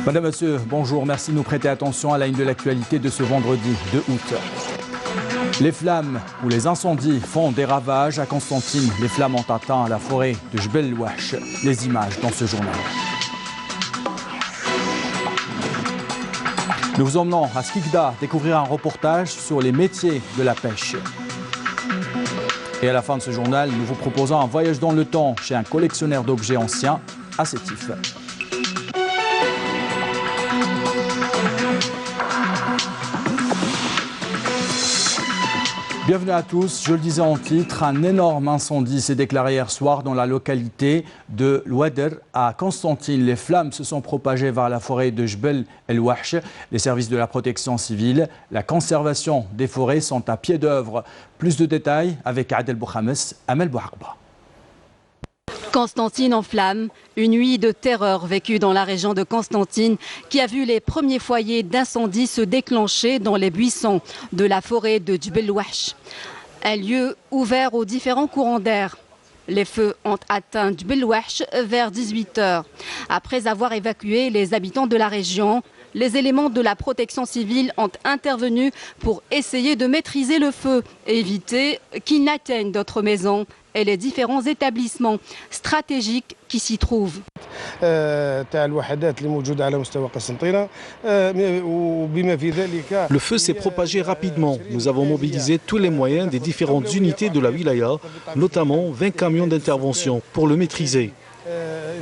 Madame, Monsieur, bonjour. Merci de nous prêter attention à la ligne de l'actualité de ce vendredi 2 août. Les flammes ou les incendies font des ravages à Constantine. Les flammes ont atteint la forêt de Jbel Louache. Les images dans ce journal. Nous vous emmenons à Skikda découvrir un reportage sur les métiers de la pêche. Et à la fin de ce journal, nous vous proposons un voyage dans le temps chez un collectionneur d'objets anciens à Sétif. Bienvenue à tous. Je le disais en titre, un énorme incendie s'est déclaré hier soir dans la localité de Louader à Constantine. Les flammes se sont propagées vers la forêt de Jbel El Wahsh. Les services de la protection civile, la conservation des forêts sont à pied d'œuvre. Plus de détails avec Adel Bouhames, Amel Bouhakba. Constantine en flammes, une nuit de terreur vécue dans la région de Constantine qui a vu les premiers foyers d'incendie se déclencher dans les buissons de la forêt de Jbel Wahsh. Un lieu ouvert aux différents courants d'air. Les feux ont atteint Jbel Wahsh vers 18 h. Après avoir évacué les habitants de la région, les éléments de la protection civile ont intervenu pour essayer de maîtriser le feu et éviter qu'il n'atteigne d'autres maisons et les différents établissements stratégiques qui s'y trouvent. Le feu s'est propagé rapidement. Nous avons mobilisé tous les moyens des différentes unités de la wilaya, notamment 20 camions d'intervention, pour le maîtriser.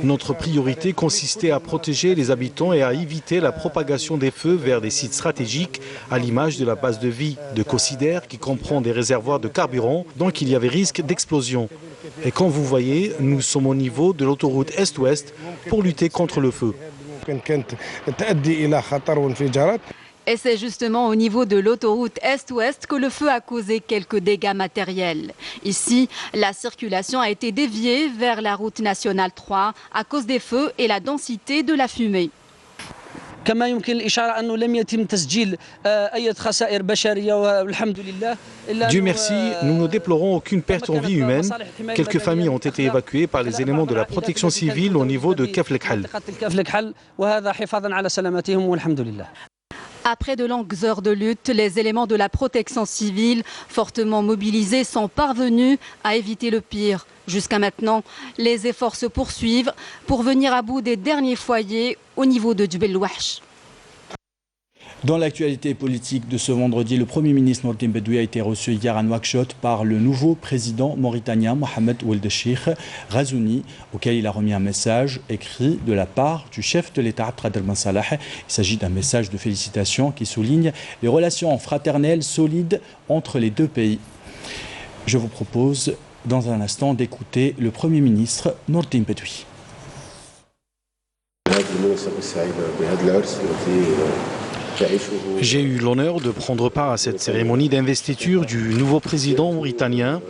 Notre priorité consistait à protéger les habitants et à éviter la propagation des feux vers des sites stratégiques, à l'image de la base de vie de Kosider qui comprend des réservoirs de carburant, donc il y avait risque d'explosion. Et comme vous voyez, nous sommes au niveau de l'autoroute Est-Ouest pour lutter contre le feu. Et c'est justement au niveau de l'autoroute Est-Ouest que le feu a causé quelques dégâts matériels. Ici, la circulation a été déviée vers la route nationale 3 à cause des feux et la densité de la fumée. Dieu merci, nous ne déplorons aucune perte en vie humaine. Quelques familles ont été évacuées par les éléments de la protection civile au niveau de Kaflekhal. Après de longues heures de lutte, les éléments de la protection civile, fortement mobilisés, sont parvenus à éviter le pire. Jusqu'à maintenant, les efforts se poursuivent pour venir à bout des derniers foyers au niveau de Jbel Wahsh. Dans l'actualité politique de ce vendredi, le Premier ministre Nourdine Bedoui a été reçu hier à Nouakchott par le nouveau président mauritanien Mohamed Ould Cheikh Razouni, auquel il a remis un message écrit de la part du chef de l'État Abdelkader Ben Salah. Il s'agit d'un message de félicitations qui souligne les relations fraternelles solides entre les deux pays. Je vous propose dans un instant d'écouter le Premier ministre Nourdine Bedoui. J'ai eu l'honneur de prendre part à cette cérémonie d'investiture du nouveau président mauritanien.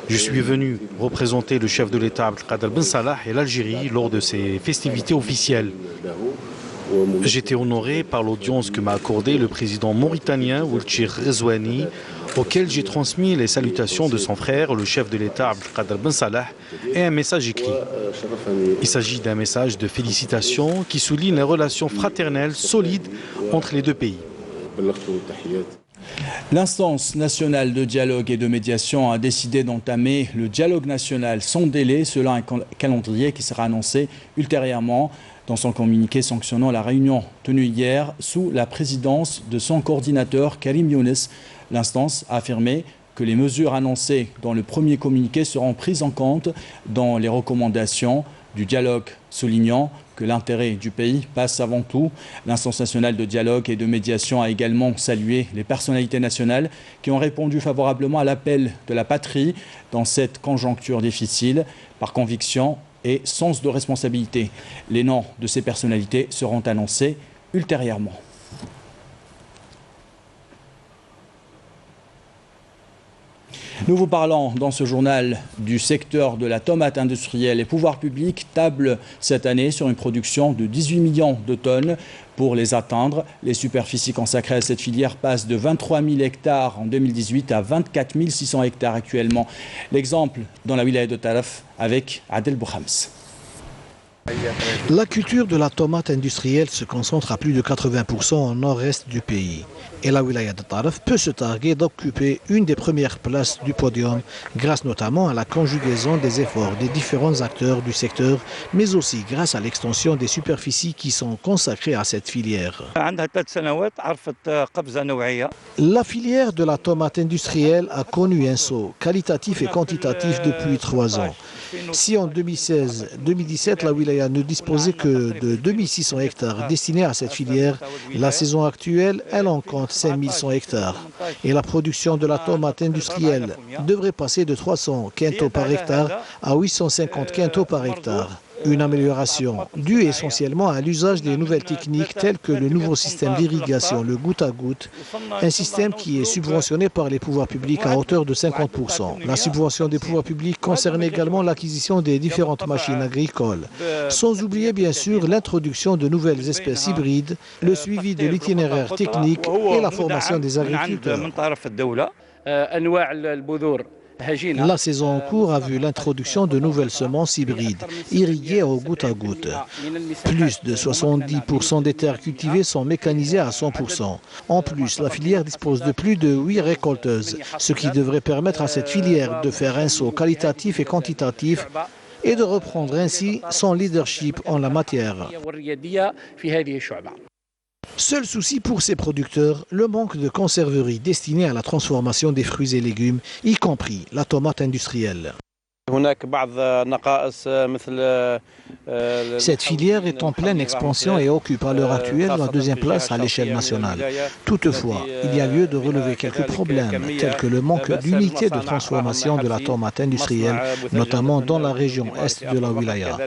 Je suis venu représenter le chef de l'État Abdelkader Ben Salah et l'Algérie lors de ces festivités officielles. J'étais honoré par l'audience que m'a accordée le président mauritanien Ould Cheikh Razouni, auquel j'ai transmis les salutations de son frère, le chef de l'État Abdelkader Ben Salah, et un message écrit. Il s'agit d'un message de félicitations qui souligne les relations fraternelles solides entre les deux pays. L'instance nationale de dialogue et de médiation a décidé d'entamer le dialogue national sans délai selon un calendrier qui sera annoncé ultérieurement dans son communiqué sanctionnant la réunion tenue hier sous la présidence de son coordinateur Karim Younes. L'instance a affirmé que les mesures annoncées dans le premier communiqué seront prises en compte dans les recommandations du dialogue, soulignant que l'intérêt du pays passe avant tout. L'instance nationale de dialogue et de médiation a également salué les personnalités nationales qui ont répondu favorablement à l'appel de la patrie dans cette conjoncture difficile, par conviction et sens de responsabilité. Les noms de ces personnalités seront annoncés ultérieurement. Nous vous parlons dans ce journal du secteur de la tomate industrielle. Les pouvoirs publics tablent cette année sur une production de 18 millions de tonnes. Pour les atteindre, les superficies consacrées à cette filière passent de 23 000 hectares en 2018 à 24 600 hectares actuellement. L'exemple dans la wilaya de Taraf avec Adel Bouhams. La culture de la tomate industrielle se concentre à plus de 80% au nord-est du pays. Et la wilaya de Taref peut se targuer d'occuper une des premières places du podium grâce notamment à la conjugaison des efforts des différents acteurs du secteur, mais aussi grâce à l'extension des superficies qui sont consacrées à cette filière. La filière de la tomate industrielle a connu un saut qualitatif et quantitatif depuis 3 ans. Si en 2016-2017, la wilaya ne disposait que de 2600 hectares destinés à cette filière, la saison actuelle, elle en compte 5100 hectares. Et la production de la tomate industrielle devrait passer de 300 quintaux par hectare à 850 quintaux par hectare. Une amélioration due essentiellement à l'usage des nouvelles techniques telles que le nouveau système d'irrigation, le goutte à goutte, un système qui est subventionné par les pouvoirs publics à hauteur de 50%. La subvention des pouvoirs publics concerne également l'acquisition des différentes machines agricoles, sans oublier bien sûr l'introduction de nouvelles espèces hybrides, le suivi de l'itinéraire technique et la formation des agriculteurs. La saison en cours a vu l'introduction de nouvelles semences hybrides, irriguées au goutte à goutte. Plus de 70% des terres cultivées sont mécanisées à 100%. En plus, la filière dispose de plus de 8 récolteuses, ce qui devrait permettre à cette filière de faire un saut qualitatif et quantitatif et de reprendre ainsi son leadership en la matière. Seul souci pour ces producteurs, le manque de conserverie destinée à la transformation des fruits et légumes, y compris la tomate industrielle. Cette filière est en pleine expansion et occupe à l'heure actuelle la 2e place à l'échelle nationale. Toutefois, il y a lieu de relever quelques problèmes, tels que le manque d'unités de transformation de la tomate industrielle, notamment dans la région est de la wilaya.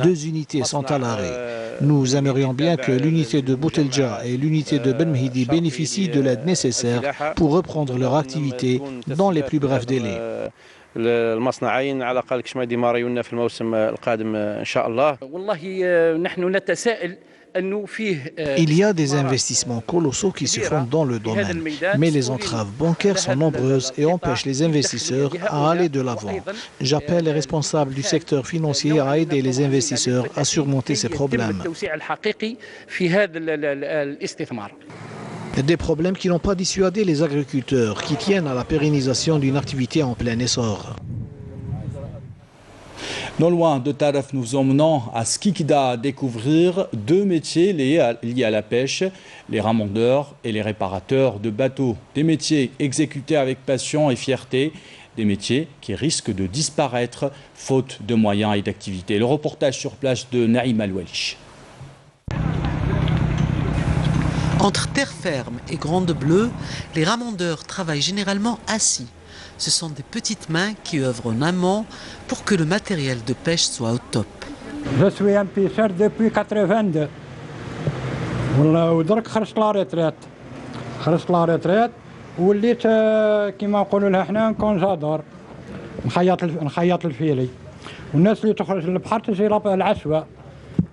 2 unités sont à l'arrêt. Nous aimerions bien que l'unité de Boutelja et l'unité de Ben Mhidi bénéficient de l'aide nécessaire pour reprendre leur activité dans les plus brefs délais. المصنعين على الأقل كما يديروا في الموسم القادم إن شاء الله. والله نحن نتساءل. Il y a des investissements colossaux qui se font dans le domaine, mais les entraves bancaires sont nombreuses et empêchent les investisseurs à aller de l'avant. J'appelle les responsables du secteur financier à aider les investisseurs à surmonter ces problèmes. Des problèmes qui n'ont pas dissuadé les agriculteurs qui tiennent à la pérennisation d'une activité en plein essor. Non loin de Taref, nous emmenons à Skikda découvrir 2 métiers liés à la pêche, les ramondeurs et les réparateurs de bateaux. Des métiers exécutés avec passion et fierté, des métiers qui risquent de disparaître faute de moyens et d'activités. Le reportage sur place de Naïm Al-Walish. Entre terre ferme et grande bleue, les ramondeurs travaillent généralement assis. Ce sont des petites mains qui œuvrent en amont pour que le matériel de pêche soit au top. Je suis un pêcheur depuis 82. ودرك خرجت لا ريتريت. خرجت لا ريتريت وليت كيما نقولوا لها حنا كونجادور. نخيط الفيلي. والناس اللي تخرج للبحر تجي العشوة.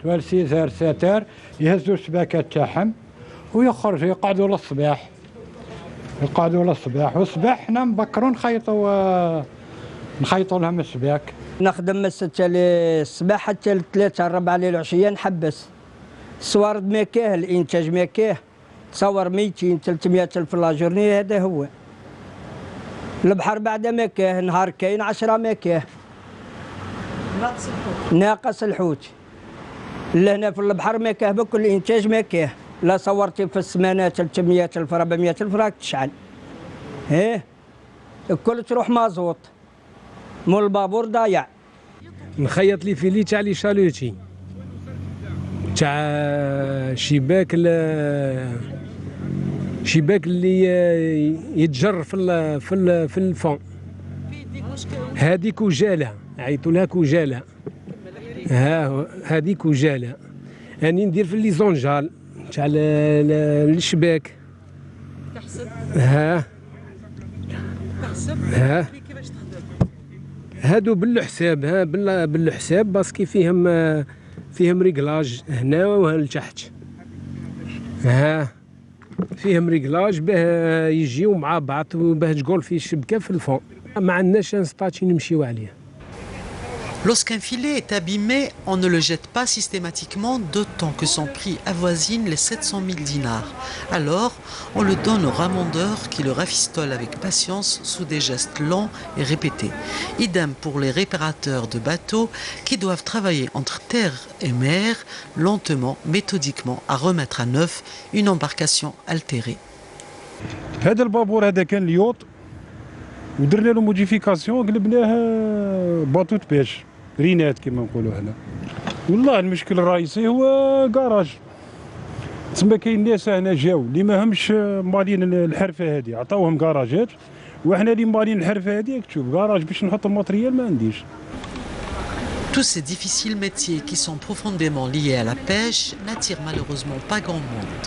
توال 6 7 يهزوا السباكات تاعهم ويخرجوا يقعدوا للصباح. والصباح حنا نبكروا نخيطوا لهم السباك. نخدم من 6 للصباح حتى 3 4 ليل العشية نحبس. السوارد ما كاه الانتاج ما كاه تصور 200 300 الف لا جورني هذا هو. البحر بعد ما كاه نهار كاين 10 ما كاه. ناقص الحوت. لهنا في البحر ما كاه بكل الانتاج ما كاه. لا صورتي في السمانة 300 الف 400 الف راك تشعل. الكل تروح مازوط. مول البابور ضايع. نخيط لي فيلي تاع لي شالوتي تاع شباك اللي يتجر في الفون. هذه كوجاله عيطوا لها كوجاله. هذه كوجاله. راني ندير في لي زونجال تاع الشباك. هادو بالحساب بالحساب باسكي فيهم ريغلاج هنا ولتحت. فيهم ريغلاج باه يجيو مع بعض وباه تقول في الشبكه في الفون. ما عندناش انستاتي نمشيو عليه. Lorsqu'un filet est abîmé, on ne le jette pas systématiquement, d'autant que son prix avoisine les 700 000 dinars. Alors, on le donne au ramondeur qui le rafistole avec patience sous des gestes lents et répétés. Idem pour les réparateurs de bateaux qui doivent travailler entre terre et mer, lentement, méthodiquement, à remettre à neuf une embarcation altérée. هذا البابور هذا كان اليوط ودرنا له موديفيكاسيون قلبناه باطوط بيش رينات كما نقولوا هنا. والله المشكل الرئيسي هو كراج. تسمى كاين ناس هنا جاو اللي ما همش مالين الحرفه هذه عطاوهم كراجات وحنا اللي مالين الحرفه هذه تشوف كراج باش نحط الماتريال ما عنديش. Tous ces difficiles métiers qui sont profondément liés à la pêche n'attirent malheureusement pas grand monde.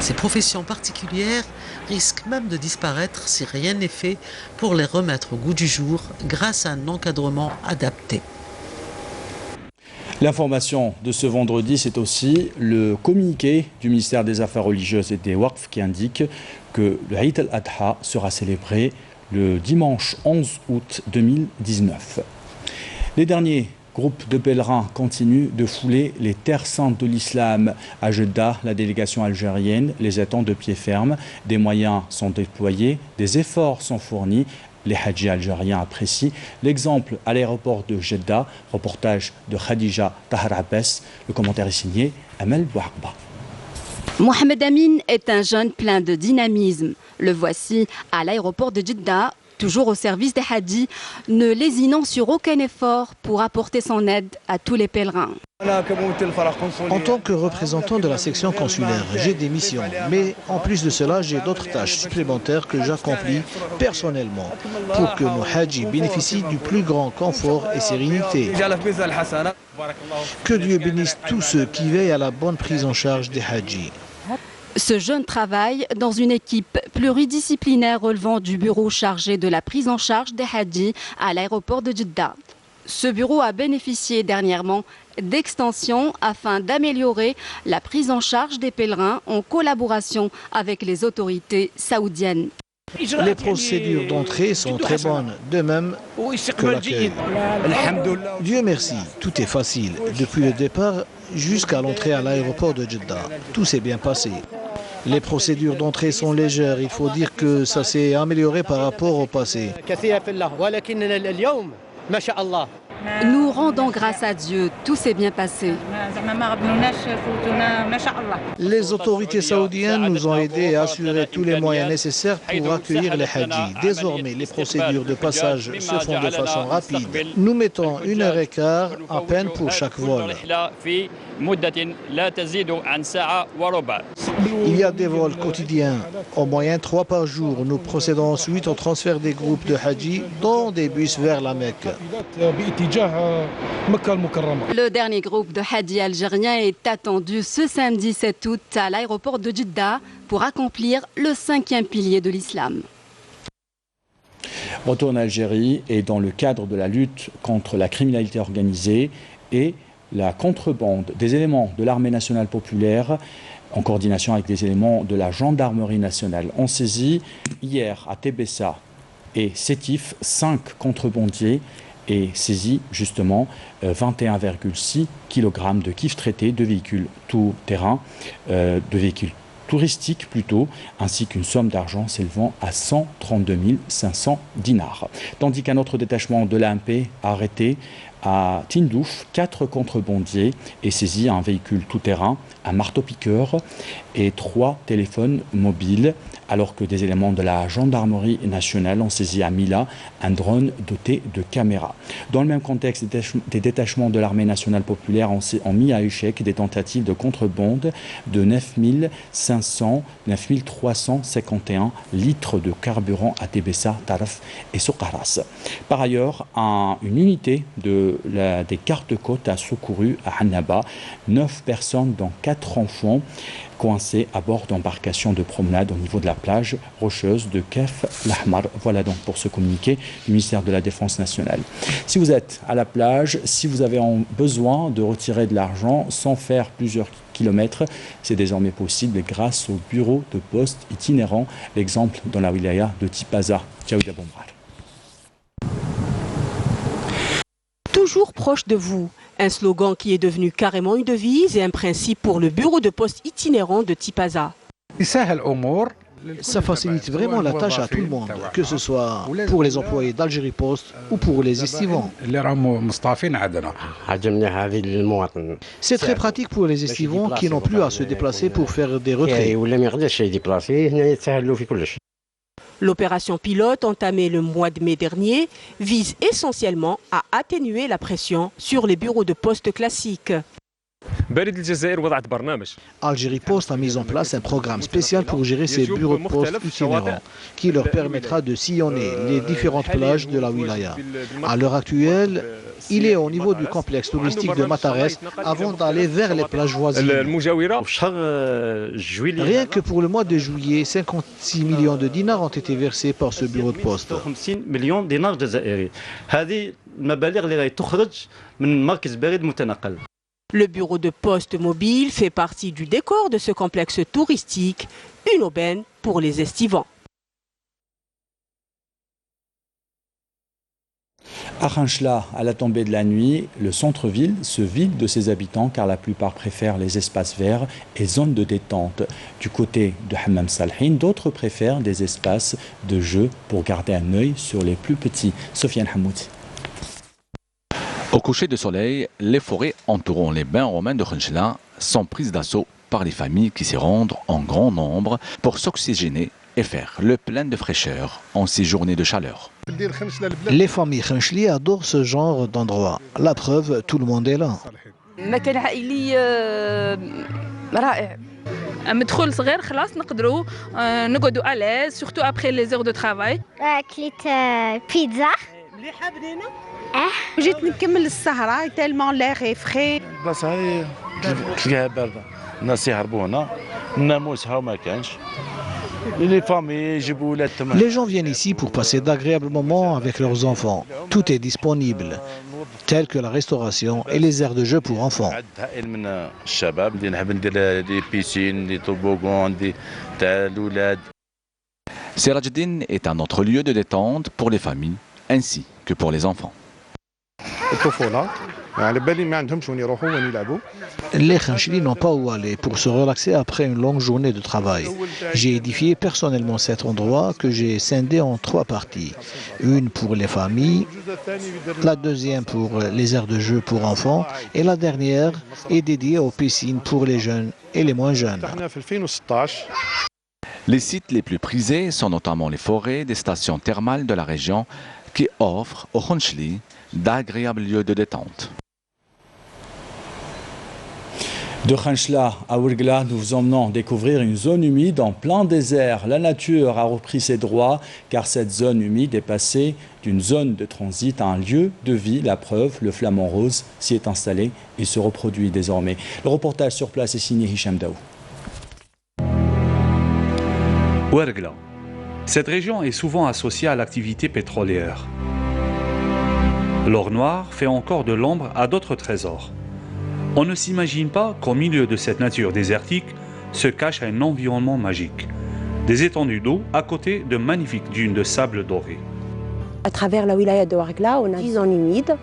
Ces professions particulières risquent même de disparaître si rien n'est fait pour les remettre au goût du jour grâce à un encadrement adapté. L'information de ce vendredi, c'est aussi le communiqué du ministère des Affaires religieuses et des Waqf qui indique que le Eid al-Adha sera célébré le dimanche 11 août 2019. Les derniers groupes de pèlerins continuent de fouler les terres saintes de l'islam. À Jeddah, la délégation algérienne les attend de pied ferme. Des moyens sont déployés, des efforts sont fournis. Les hadjis algériens apprécient. L'exemple à l'aéroport de Jeddah, reportage de Khadija Tahar Abbas. Le commentaire est signé Amel Bouakba. Mohamed Amin est un jeune plein de dynamisme. Le voici à l'aéroport de Jeddah, toujours au service des hadjis, ne lésinant sur aucun effort pour apporter son aide à tous les pèlerins. En tant que représentant de la section consulaire, j'ai des missions, mais en plus de cela, j'ai d'autres tâches supplémentaires que j'accomplis personnellement pour que nos hadjis bénéficient du plus grand confort et sérénité. Que Dieu bénisse tous ceux qui veillent à la bonne prise en charge des hadjis. Ce jeune travaille dans une équipe pluridisciplinaire relevant du bureau chargé de la prise en charge des hadjis à l'aéroport de Jeddah. Ce bureau a bénéficié dernièrement d'extensions afin d'améliorer la prise en charge des pèlerins en collaboration avec les autorités saoudiennes. Les procédures d'entrée sont très bonnes, de même que l'accueil. Dieu merci, tout est facile, depuis le départ jusqu'à l'entrée à l'aéroport de Jeddah. Tout s'est bien passé. Les procédures d'entrée sont légères, il faut dire que ça s'est amélioré par rapport au passé. Nous rendons grâce à Dieu, tout s'est bien passé. Les autorités saoudiennes nous ont aidés à assurer tous les moyens nécessaires pour accueillir les hadjis. Désormais, les procédures de passage se font de façon rapide. Nous mettons 1h15 à peine pour chaque vol. Il y a des vols quotidiens, en moyenne 3 par jour. Nous procédons ensuite au transfert des groupes de hadjis dans des bus vers la Mecque. Le dernier groupe de hadjis algériens est attendu ce samedi 7 août à l'aéroport de Jeddah pour accomplir le 5e pilier de l'islam. Retour en Algérie et dans le cadre de la lutte contre la criminalité organisée et la contrebande des éléments de l'armée nationale populaire en coordination avec des éléments de la gendarmerie nationale ont saisi hier à Tébessa et Sétif 5 contrebandiers et saisi justement 21,6 kg de kif traité, de véhicules tout-terrain, de véhicules touristiques plutôt, ainsi qu'une somme d'argent s'élevant à 132 500 dinars. Tandis qu'un autre détachement de l'AMP a arrêté à Tindouf 4 contrebandiers et saisi un véhicule tout-terrain, un marteau-piqueur et 3 téléphones mobiles, alors que des éléments de la gendarmerie nationale ont saisi à Mila un drone doté de caméras. Dans le même contexte, des détachements de l'armée nationale populaire ont mis à échec des tentatives de contrebande de 9351 litres de carburant à Tébessa, Taraf et Soqaras. Par ailleurs, une unité des gardes-côtes a secouru à Hannaba 9 personnes, dont 4 enfants, coincés à bord d'embarcations de promenade au niveau de la plage rocheuse de Kef l'Ahmar. Voilà donc pour ce communiqué du ministère de la Défense nationale. Si vous êtes à la plage, si vous avez besoin de retirer de l'argent sans faire plusieurs kilomètres, c'est désormais possible grâce au bureau de poste itinérant. L'exemple dans la wilaya de Tipaza. Ciao, Bombar. toujours proche de vous. Un slogan qui est devenu carrément une devise et un principe pour le bureau de poste itinérant de Tipaza. Ça facilite vraiment la tâche à tout le monde, que ce soit pour les employés d'Algérie Post ou pour les estivants. C'est très pratique pour les estivants qui n'ont plus à se déplacer pour faire des retraits. L'opération pilote, entamée le mois de mai dernier, vise essentiellement à atténuer la pression sur les bureaux de poste classiques. Algérie Post a mis en place un programme spécial pour gérer ces bureaux de poste itinérants qui leur permettra de sillonner les différentes plages de la wilaya. À l'heure actuelle, il est au niveau du complexe touristique de Matares avant d'aller vers les plages voisines. Rien que pour le mois de juillet, 56 millions de dinars ont été versés par ce bureau de poste. Le bureau de poste mobile fait partie du décor de ce complexe touristique, une aubaine pour les estivants. À Khanchla, à la tombée de la nuit, le centre-ville se vide de ses habitants car la plupart préfèrent les espaces verts et zones de détente. Du côté de Hammam Salhin, d'autres préfèrent des espaces de jeu pour garder un œil sur les plus petits. Sofiane Hamoud. Au coucher de soleil, les forêts entourant les bains romains de Khanchla sont prises d'assaut par les familles qui s'y rendent en grand nombre pour s'oxygéner et faire le plein de fraîcheur en ces journées de chaleur. Les familles khanchli adorent ce genre d'endroit. La preuve, tout le monde est là. مدخول صغير خلاص نقدروا نقعدوا عليه surtout après les heures de travail. أكلت بيتزا. جيت نكمل السهرة تالمون لاغ فري. البلاصة هاي تلقاها باردة، الناس يهربوا هنا، ناموا سهرة وما كانش. Les gens viennent ici pour passer d'agréables moments avec leurs enfants. Tout est disponible, tel que la restauration et les aires de jeu pour enfants. Sirajdin est un autre lieu de détente pour les familles ainsi que pour les enfants. Les khanchli n'ont pas où aller pour se relaxer après une longue journée de travail. J'ai édifié personnellement cet endroit que j'ai scindé en 3 parties. Une pour les familles, la deuxième pour les aires de jeu pour enfants et la dernière est dédiée aux piscines pour les jeunes et les moins jeunes. Les sites les plus prisés sont notamment les forêts des stations thermales de la région qui offrent aux Khanchli d'agréables lieux de détente. De Khanchla à Ouargla, nous vous emmenons découvrir une zone humide en plein désert. La nature a repris ses droits car cette zone humide est passée d'une zone de transit à un lieu de vie. La preuve, le flamant rose s'y est installé et se reproduit désormais. Le reportage sur place est signé Hicham Daou. Ouargla. Cette région est souvent associée à l'activité pétrolière. L'or noir fait encore de l'ombre à d'autres trésors. On ne s'imagine pas qu'au milieu de cette nature désertique se cache un environnement magique. Des étendues d'eau à côté de magnifiques dunes de sable doré. À travers la wilaya de Ouargla, on a 10 zones humides,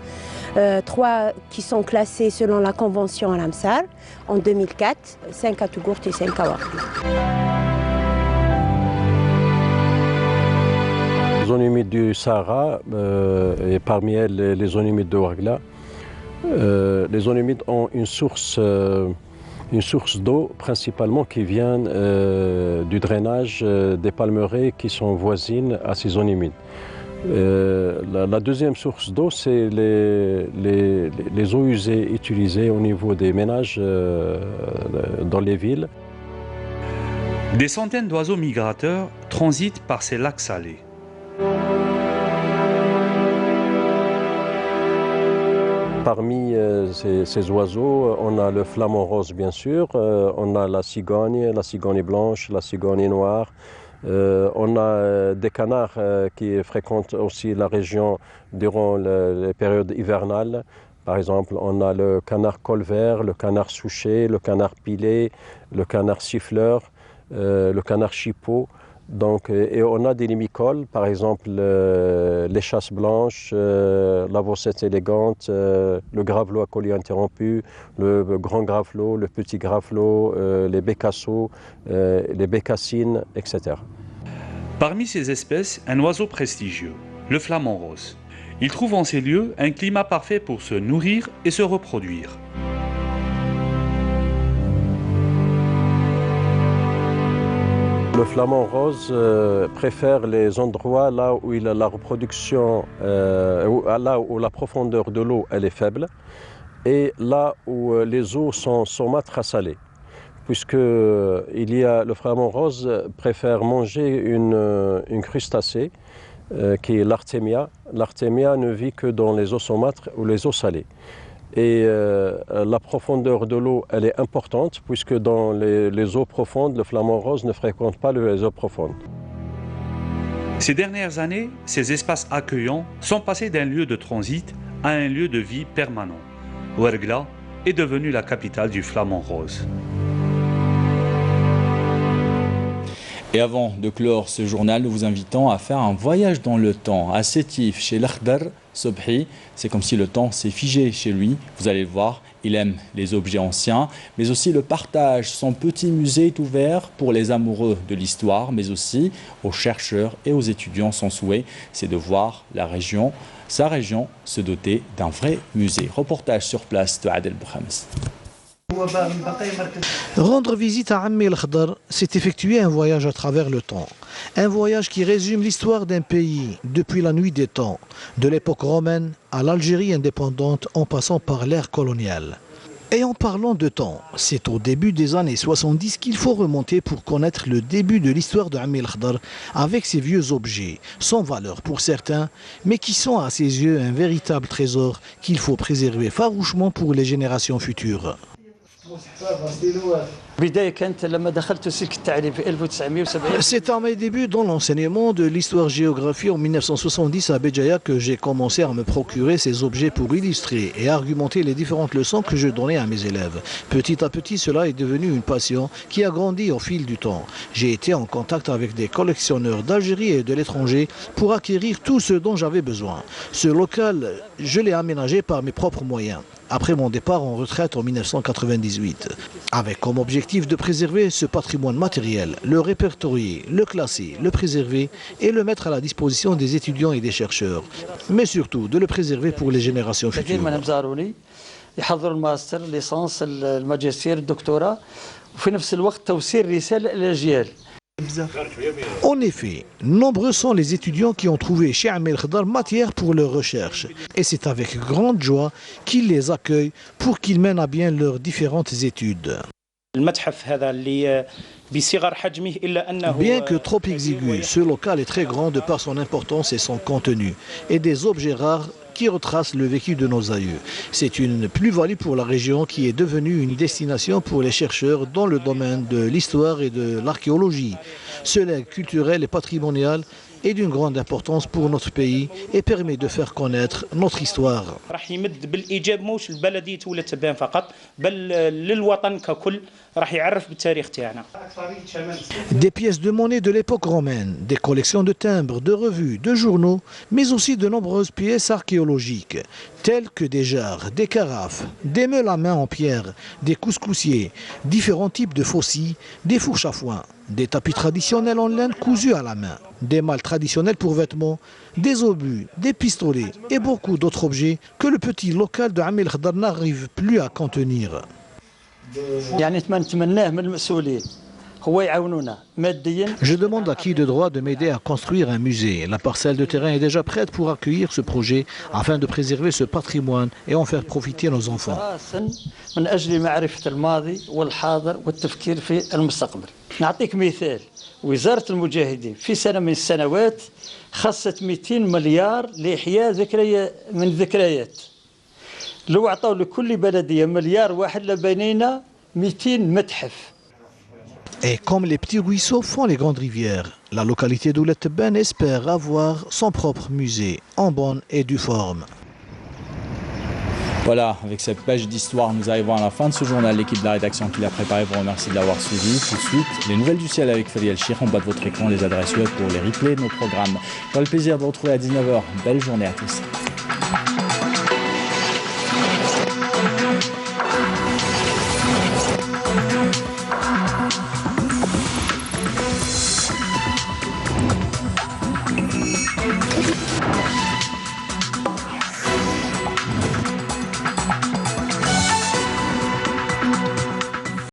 3 qui sont classées selon la convention Al-Amsar en 2004, 5 à Tougourt et 5 à Ouargla. Les zones humides du Sahara et parmi elles les zones humides de Ouargla. Les zones humides ont une source d'eau principalement qui vient du drainage des palmeraies qui sont voisines à ces zones humides. La deuxième source d'eau, c'est les eaux usées utilisées au niveau des ménages dans les villes. Des centaines d'oiseaux migrateurs transitent par ces lacs salés. Parmi ces oiseaux, on a le flamant rose bien sûr, on a la cigogne blanche, la cigogne noire. On a des canards qui fréquentent aussi la région durant les périodes hivernales. Par exemple, on a le canard colvert, le canard souchet, le canard pilé, le canard siffleur, le canard chipot. Donc, et on a des limicoles, par exemple les chasses blanches, la vossette élégante, le gravelot à collier interrompu, le grand gravelot, le petit gravelot, les bécassos, les bécassines, etc. Parmi ces espèces, un oiseau prestigieux, le flamant rose. Il trouve en ces lieux un climat parfait pour se nourrir et se reproduire. Le flamant rose préfère les endroits là où il a la reproduction, là où la profondeur de l'eau elle est faible et là où les eaux sont saumâtres à salées. Puisque le flamant rose préfère manger une crustacée qui est l'artémia. L'artémia ne vit que dans les eaux saumâtres ou les eaux salées. Et la profondeur de l'eau, elle est importante, puisque dans les eaux profondes, le flamant rose ne fréquente pas les eaux profondes. Ces dernières années, ces espaces accueillants sont passés d'un lieu de transit à un lieu de vie permanent. Ouargla est devenue la capitale du flamant rose. Et avant de clore ce journal, nous vous invitons à faire un voyage dans le temps à Sétif, chez l'Akhdar Sobhi. C'est comme si le temps s'est figé chez lui. Vous allez le voir, il aime les objets anciens, mais aussi le partage. Son petit musée est ouvert pour les amoureux de l'histoire, mais aussi aux chercheurs et aux étudiants. Son souhait, c'est de voir sa région se doter d'un vrai musée. Reportage sur place de Adel Boukhams. Rendre visite à Ammi el-Khdar, c'est effectuer un voyage à travers le temps. Un voyage qui résume l'histoire d'un pays depuis la nuit des temps, de l'époque romaine à l'Algérie indépendante en passant par l'ère coloniale. Et en parlant de temps, c'est au début des années 70 qu'il faut remonter pour connaître le début de l'histoire de Ammi el-Khdar avec ses vieux objets, sans valeur pour certains, mais qui sont à ses yeux un véritable trésor qu'il faut préserver farouchement pour les générations futures. C'est à mes débuts dans l'enseignement de l'histoire-géographie en 1970 à Béjaïa que j'ai commencé à me procurer ces objets pour illustrer et argumenter les différentes leçons que je donnais à mes élèves. Petit à petit, cela est devenu une passion qui a grandi au fil du temps. J'ai été en contact avec des collectionneurs d'Algérie et de l'étranger pour acquérir tout ce dont j'avais besoin. Ce local, je l'ai aménagé par mes propres moyens, après mon départ en retraite en 1998, avec comme objectif de préserver ce patrimoine matériel, le répertorier, le classer, le préserver et le mettre à la disposition des étudiants et des chercheurs, mais surtout de le préserver pour les générations futures. En effet, nombreux sont les étudiants qui ont trouvé chez Ammi el-Khdar matière pour leurs recherches. Et c'est avec grande joie qu'ils les accueillent pour qu'ils mènent à bien leurs différentes études. Bien que trop exigu, ce local est très grand de par son importance et son contenu, et des objets rares qui retrace le vécu de nos aïeux. C'est une plus-value pour la région qui est devenue une destination pour les chercheurs dans le domaine de l'histoire et de l'archéologie. Ce legs culturel et patrimonial est d'une grande importance pour notre pays et permet de faire connaître notre histoire. Des pièces de monnaie de l'époque romaine, des collections de timbres, de revues, de journaux, mais aussi de nombreuses pièces archéologiques, telles que des jarres, des carafes, des meules à main en pierre, des couscoussiers, différents types de faucilles, des fourches à foin, des tapis traditionnels en laine cousus à la main, des malles traditionnelles pour vêtements, des obus, des pistolets et beaucoup d'autres objets que le petit local de Ammi el-Khdar n'arrive plus à contenir. Je demande à qui de droit de m'aider à construire un musée. La parcelle de terrain est déjà prête pour accueillir ce projet afin de préserver ce patrimoine et en faire profiter nos enfants. نعطيك مثال وزارة المجاهدين في سنة من السنوات خصت 200 مليار لإحياء ذكريات من ذكريات لو عطاو لكل بلدية مليار واحد لبنينا 200 متحف. Et comme les petits ruisseaux font les grandes rivières, la localité d'Oulet Tebben espère avoir son propre musée en bonne et due forme. Voilà, avec cette page d'histoire, nous arrivons à la fin de ce journal. L'équipe de la rédaction qui l'a préparé vous remercie de l'avoir suivi. Tout de suite, les nouvelles du ciel avec Fadi El-Chir. En bas de votre écran, les adresses web pour les replays de nos programmes. J'aurai le plaisir de vous retrouver à 19h. Belle journée à tous.